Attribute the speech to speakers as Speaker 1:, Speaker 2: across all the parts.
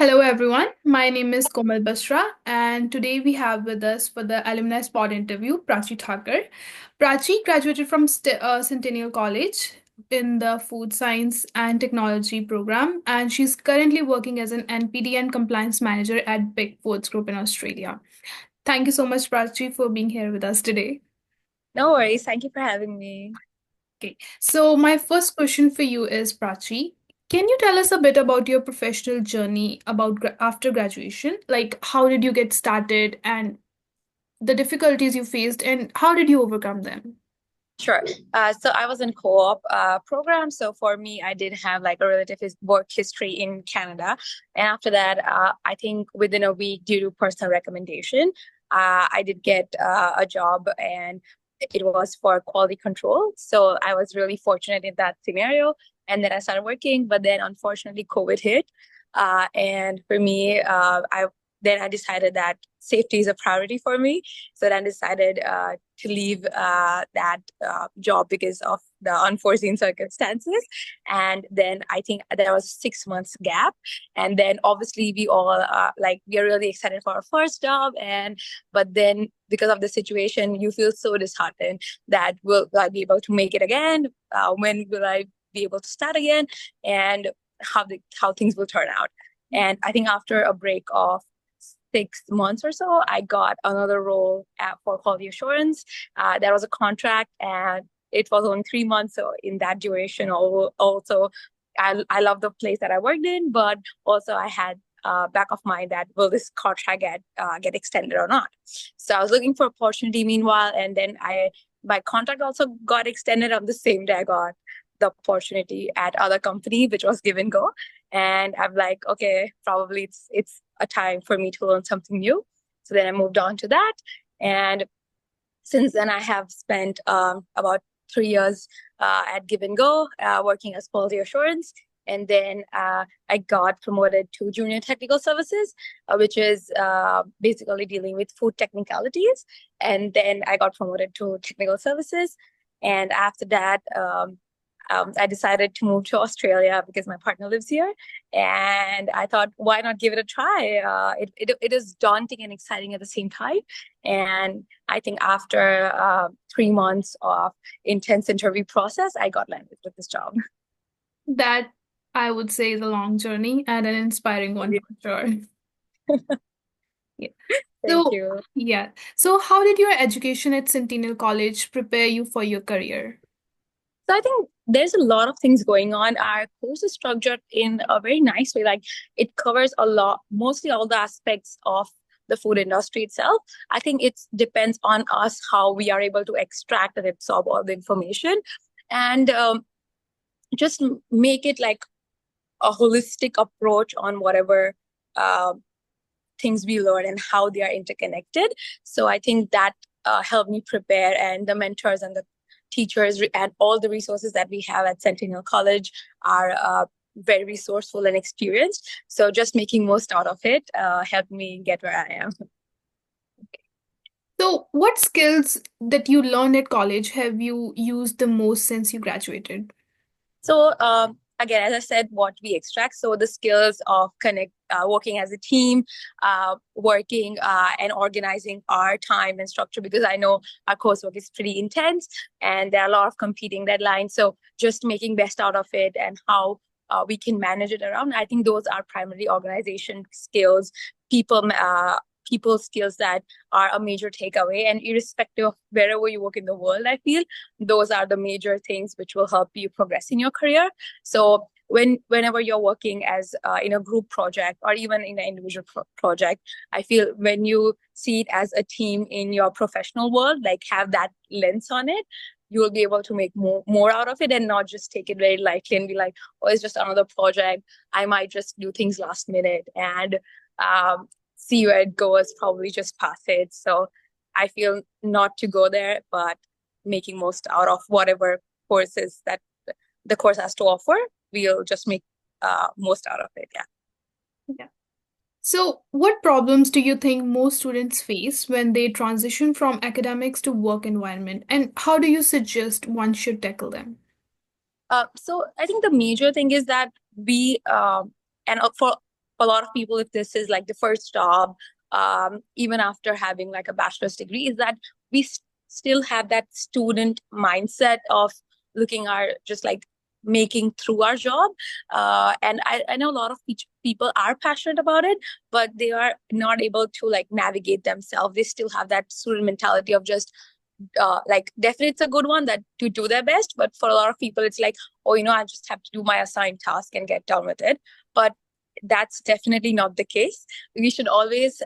Speaker 1: Hello, everyone. My name is Komal Basra, and today we have with us for the alumni spot interview Prachi Thakur. Prachi graduated from Centennial College in the Food Science and Technology program, and she's currently working as an NPD and compliance manager at Big Foods Group in Australia. Thank you so much, Prachi, for being here with us today.
Speaker 2: No worries. Thank you for having me.
Speaker 1: Okay, so my first question for you is Prachi. Can you tell us a bit about your professional journey about after graduation? Like, how did you get started and the difficulties you faced, and how did you overcome them?
Speaker 2: Sure. So I was in co-op program. So for me, I did have like a relative work history in Canada. And after that, I think within a week, due to personal recommendation, I did get a job and it was for quality control. So I was really fortunate in that scenario. And then I started working, but then unfortunately COVID hit. And for me, I decided that safety is a priority for me. So then I decided to leave that job because of the unforeseen circumstances. And then I think there was 6 months gap. And then obviously we all we are really excited for our first job. But then because of the situation, you feel so disheartened that will I be able to make it again? When will I be able to start again? And how things will turn out. And I think after a break of 6 months or so, I got another role for quality assurance. That was a contract, and it was only 3 months. So in that duration, also, I love the place that I worked in, but also I had back of mind that will this contract get extended or not. So I was looking for opportunity meanwhile, and then I my contract also got extended on the same day I got the opportunity at other company, which was Give and Go. And I'm like, okay, probably it's a time for me to learn something new. So then I moved on to that. And since then, I have spent about 3 years at Give and Go, working as quality assurance. And then I got promoted to junior technical services, which is basically dealing with food technicalities. And then I got promoted to technical services. And after that, I decided to move to Australia because my partner lives here. And I thought, why not give it a try? It is daunting and exciting at the same time. And I think after 3 months of intense interview process, I got landed with this job.
Speaker 1: That I would say is a long journey and an inspiring one for sure. Yeah.
Speaker 2: Thank
Speaker 1: So,
Speaker 2: you.
Speaker 1: yeah. So, how did your education at Centennial College prepare you for your career?
Speaker 2: So I think there's a lot of things going on. Our course is structured in a very nice way. Like it covers a lot, mostly all the aspects of the food industry itself. I think it depends on us how we are able to extract and absorb all the information and just make it like a holistic approach on whatever uh, things we learn and how they are interconnected. So I think that helped me prepare, and the mentors and the teachers and all the resources that we have at Centennial College are very resourceful and experienced. So just making most out of it helped me get where I am.
Speaker 1: So, what skills that you learned at college have you used the most since you graduated?
Speaker 2: So again, as I said, what we extract. So the skills of working as a team, working and organizing our time and structure. Because I know our coursework is pretty intense, and there are a lot of competing deadlines. So just making best out of it and how we can manage it around. I think those are primary organization skills, people. People skills that are a major takeaway, and irrespective of wherever you work in the world, I feel those are the major things which will help you progress in your career. So whenever you're working as in a group project or even in an individual project, I feel when you see it as a team in your professional world, like have that lens on it, you will be able to make more out of it and not just take it very lightly and be like, oh, it's just another project, I might just do things last minute and um, see where it goes, probably just pass it. So I feel not to go there, but making most out of whatever courses that the course has to offer. We'll just make most out of it. Yeah.
Speaker 1: Yeah. So, what problems do you think most students face when they transition from academics to work environment, and how do you suggest one should tackle them?
Speaker 2: So I think the major thing is that we and for for a lot of people, if this is like the first job, even after having like a bachelor's degree, is that we still have that student mindset of looking our just like making through our job. And I know a lot of people are passionate about it, but they are not able to like navigate themselves. They still have that student mentality of just like definitely it's a good one that to do their best, but for a lot of people it's like, oh, I just have to do my assigned task and get done with it. But that's definitely not the case. We should always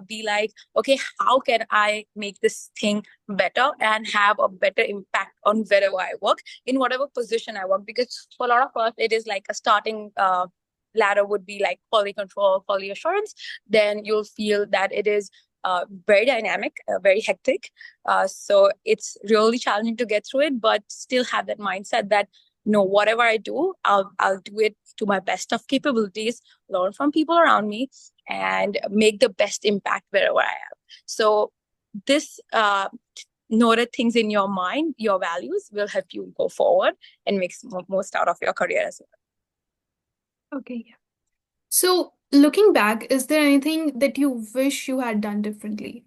Speaker 2: be like, okay, how can I make this thing better and have a better impact on wherever I work, in whatever position I work? Because for a lot of us, it is like a starting ladder would be like quality control, quality assurance. Then you'll feel that it is very dynamic, very hectic. So it's really challenging to get through it, but still have that mindset that no, whatever I do, I'll do it to my best of capabilities, learn from people around me, and make the best impact wherever I am. So this noted things in your mind, your values will help you go forward and make most out of your career as well.
Speaker 1: Okay. Yeah. So, looking back, is there anything that you wish you had done differently?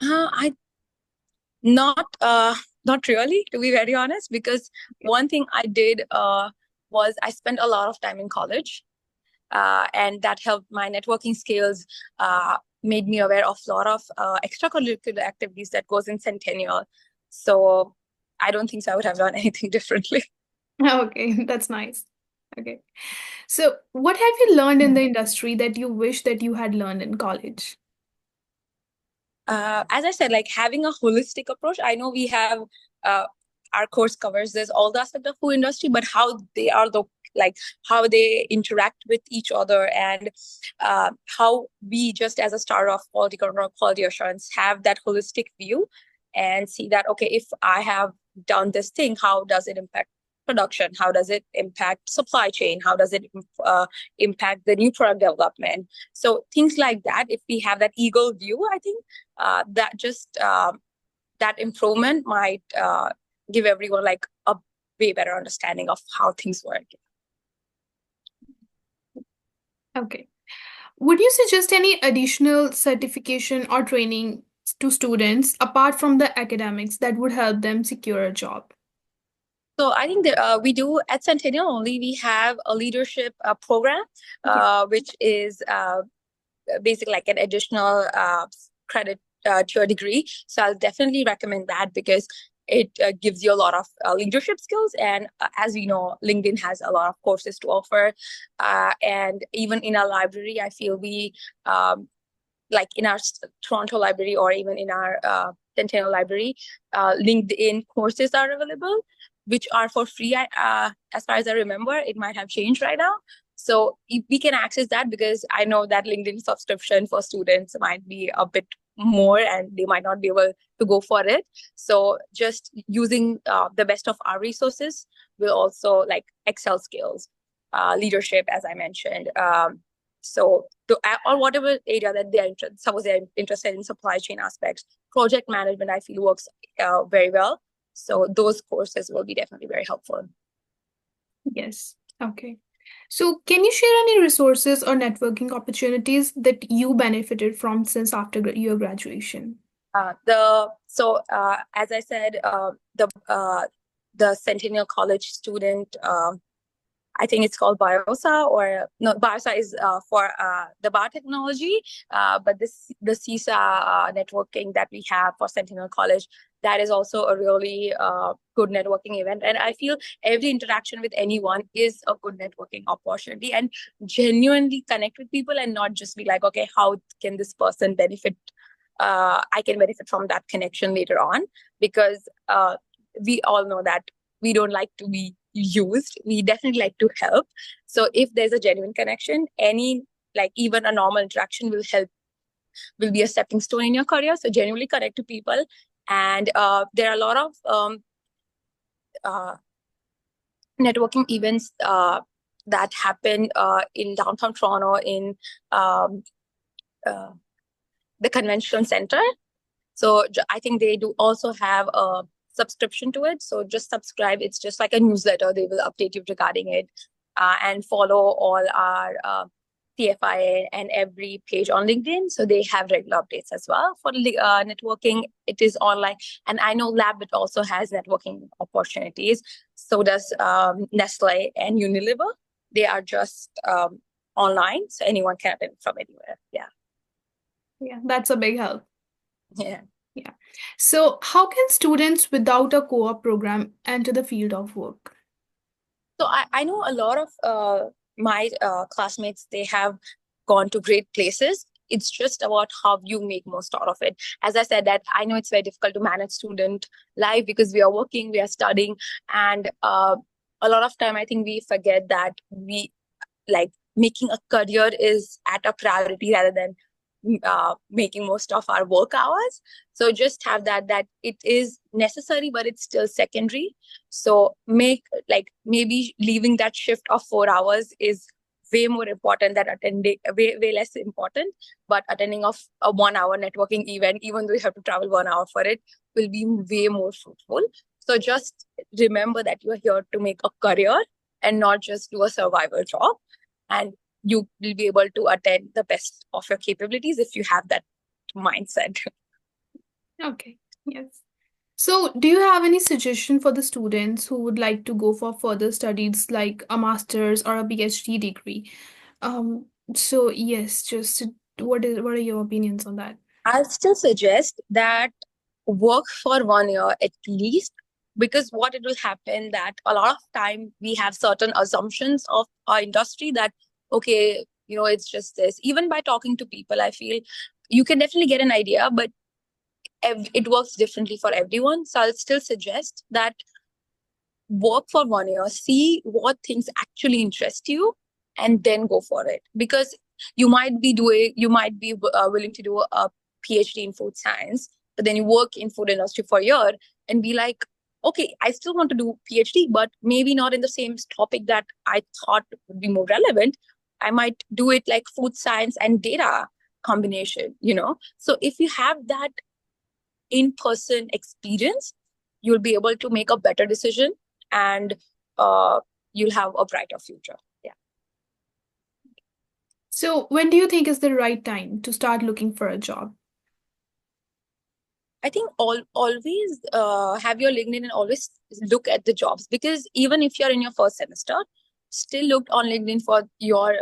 Speaker 2: I not really, to be very honest, because one thing I did was I spent a lot of time in college, and that helped my networking skills, made me aware of a lot of extracurricular activities that goes in Centennial. So I don't think so I would have done anything differently.
Speaker 1: Okay, that's nice. Okay. So, what have you learned in the industry that you wish that you had learned in college?
Speaker 2: As I said, like having a holistic approach. I know we have our course covers this all the aspect of food industry, but how they are the like how they interact with each other, and how we just as a starter of quality control, quality assurance have that holistic view and see that okay, if I have done this thing, how does it impact production? How does it impact supply chain? How does it impact the new product development? So things like that. If we have that eagle view, I think that just that improvement might give everyone like a way better understanding of how things work.
Speaker 1: Okay. Would you suggest any additional certification or training to students apart from the academics that would help them secure a job?
Speaker 2: So I think that we do at Centennial only, we have a leadership program, which is basically like an additional credit to your degree. So I'll definitely recommend that because it gives you a lot of leadership skills. And as we know, LinkedIn has a lot of courses to offer. And even in our library, I feel we, like in our Toronto library or even in our Centennial library, LinkedIn courses are available, which are for free. As far as I remember, it might have changed right now. So we can access that because I know that LinkedIn subscription for students might be a bit more and they might not be able to go for it. So just using the best of our resources will also like Excel skills, leadership, as I mentioned. So or whatever area that they're interested, suppose they're interested in supply chain aspects, project management, I feel works very well. So those courses will be definitely very helpful.
Speaker 1: Yes. Okay. So, can you share any resources or networking opportunities that you benefited from since after your graduation?
Speaker 2: As I said, the Centennial College student, I think it's called BIOSA, or no, BIOSA is for the biotechnology, but the CISA networking that we have for Centennial College, that is also a really good networking event. And I feel every interaction with anyone is a good networking opportunity, and genuinely connect with people and not just be like, okay, how can this person benefit? I can benefit from that connection later on, because we all know that we don't like to be used. We definitely like to help. So if there's a genuine connection, any like even a normal interaction will be a stepping stone in your career. So genuinely connect to people. And there are a lot of networking events that happen in downtown Toronto in the convention center. So I think they do also have a subscription to it. So just subscribe. It's just like a newsletter. They will update you regarding it, and follow all our CFIA and every page on LinkedIn. So they have regular updates as well. For networking, it is online. And I know Labbit also has networking opportunities. So does Nestle and Unilever. They are just online, so anyone can attend from anywhere. Yeah.
Speaker 1: Yeah, that's a big help.
Speaker 2: Yeah.
Speaker 1: Yeah. So, how can students without a co-op program enter the field of work?
Speaker 2: So I know a lot of my classmates, they have gone to great places. It's just about how you make most out of it. As I said, that I know it's very difficult to manage student life because we are working, we are studying, and a lot of time I think we forget that we like making a career is at a priority rather than making most of our work hours. So just have that it is necessary, but it's still secondary. So make like maybe leaving that shift of 4 hours is way more important than attending way less important, but attending of a 1 hour networking event, even though you have to travel 1 hour for it, will be way more fruitful. So just remember that you are here to make a career and not just do a survival job, and you will be able to attend the best of your capabilities if you have that mindset.
Speaker 1: Okay, yes. So, do you have any suggestion for the students who would like to go for further studies like a master's or a PhD degree? Um, so yes, just what are your opinions on that?
Speaker 2: I'll still suggest that work for 1 year at least, because what it will happen that a lot of time we have certain assumptions of our industry that, okay, it's just this. Even by talking to people, I feel you can definitely get an idea, but it works differently for everyone. So I'll still suggest that work for 1 year, see what things actually interest you, and then go for it. Because you might be willing to do a PhD in food science, but then you work in food industry for a year and be like, okay, I still want to do PhD, but maybe not in the same topic that I thought would be more relevant. I might do it like food science and data combination. So if you have that in-person experience, you'll be able to make a better decision, and you'll have a brighter future. Yeah.
Speaker 1: So, when do you think is the right time to start looking for a job?
Speaker 2: I think always have your LinkedIn and always look at the jobs, because even if you're in your first semester, still look on LinkedIn for your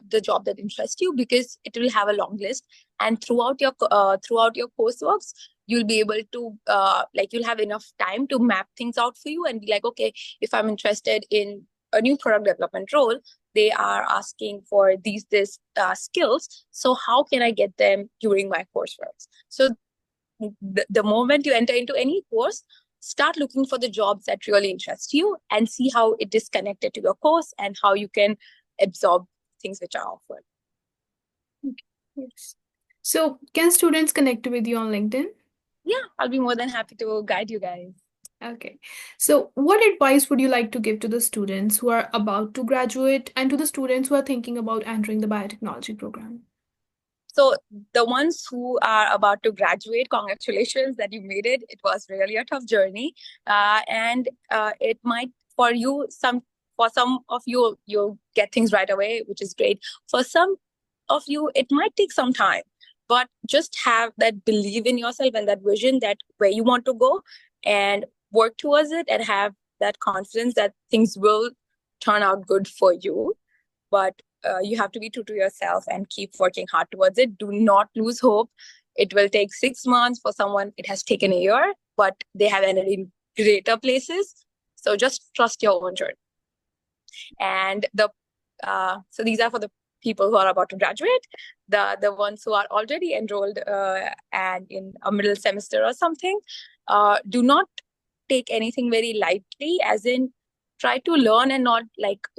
Speaker 2: the job that interests you, because it will have a long list. And throughout your courseworks, you'll be able to you'll have enough time to map things out for you and be like, okay, if I'm interested in a new product development role, they are asking for these skills. So how can I get them during my coursework? So the moment you enter into any course, start looking for the jobs that really interest you and see how it is connected to your course and how you can absorb things which are offered.
Speaker 1: Okay, yes. So, can students connect with you on LinkedIn?
Speaker 2: Yeah, I'll be more than happy to guide you guys.
Speaker 1: Okay. So, what advice would you like to give to the students who are about to graduate and to the students who are thinking about entering the biotechnology program?
Speaker 2: So the ones who are about to graduate, congratulations that you made it. It was really a tough journey, and it might for some of you you'll get things right away, which is great. For some of you, it might take some time, but just have that belief in yourself and that vision that where you want to go, and work towards it, and have that confidence that things will turn out good for you. But you have to be true to yourself and keep working hard towards it. Do not lose hope. It will take 6 months. For someone, it has taken a year, but they have ended in greater places. So just trust your own journey. And so these are for the people who are about to graduate. The ones who are already enrolled and in a middle semester or something, do not take anything very lightly, as in try to learn and not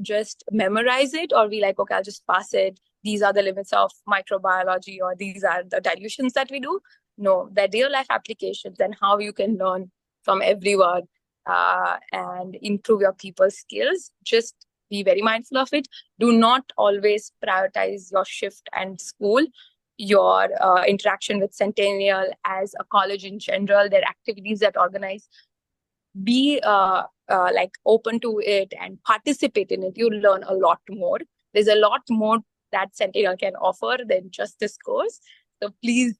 Speaker 2: just memorize it or be like, okay, I'll just pass it. These are the limits of microbiology, or these are the dilutions that we do. No, the real life applications and how you can learn from everyone and improve your people skills. Just be very mindful of it. Do not always prioritize your shift and school, your interaction with Centennial as a college in general, their activities that organize. Be open to it and participate in it. You'll learn a lot more. There's a lot more that Sentinel can offer than just this course. So please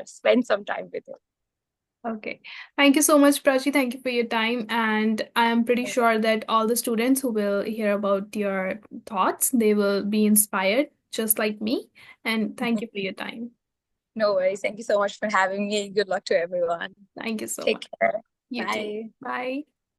Speaker 2: spend some time with it.
Speaker 1: Okay. Thank you so much, Prachi. Thank you for your time. And I am pretty sure that all the students who will hear about your thoughts, they will be inspired just like me. And thank you for your time.
Speaker 2: No worries. Thank you so much for having me. Good luck to everyone.
Speaker 1: Thank you so
Speaker 2: Take
Speaker 1: much.
Speaker 2: care.
Speaker 1: You too.
Speaker 2: Bye.
Speaker 1: Bye.